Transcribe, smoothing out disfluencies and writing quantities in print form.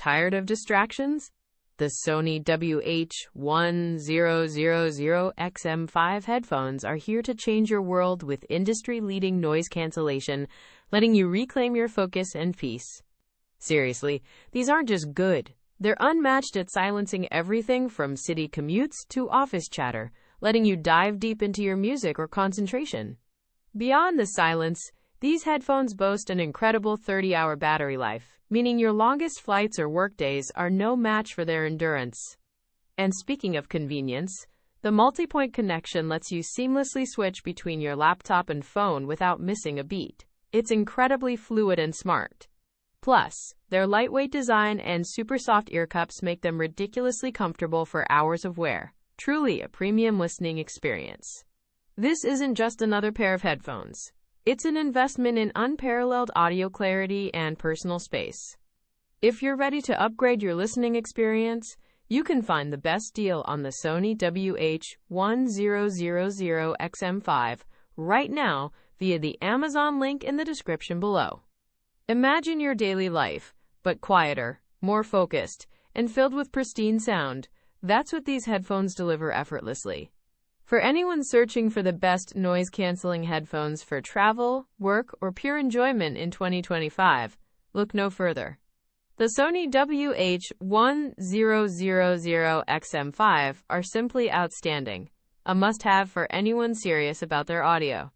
Tired of distractions? The Sony WH-1000XM5 headphones are here to change your world with industry-leading noise cancellation, letting you reclaim your focus and peace. Seriously, these aren't just good. They're unmatched at silencing everything from city commutes to office chatter, letting you dive deep into your music or concentration. Beyond the silence, these headphones boast an incredible 30-hour battery life, meaning your longest flights or workdays are no match for their endurance. And speaking of convenience, the multi-point connection lets you seamlessly switch between your laptop and phone without missing a beat. It's incredibly fluid and smart. Plus, their lightweight design and super soft ear cups make them ridiculously comfortable for hours of wear. Truly a premium listening experience. This isn't just another pair of headphones. It's an investment in unparalleled audio clarity and personal space. If you're ready to upgrade your listening experience, you can find the best deal on the Sony WH-1000XM5 right now via the Amazon link in the description below. Imagine your daily life, but quieter, more focused, and filled with pristine sound. That's what these headphones deliver effortlessly. For anyone searching for the best noise-canceling headphones for travel, work, or pure enjoyment in 2025, look no further. The Sony WH-1000XM5 are simply outstanding, a must-have for anyone serious about their audio.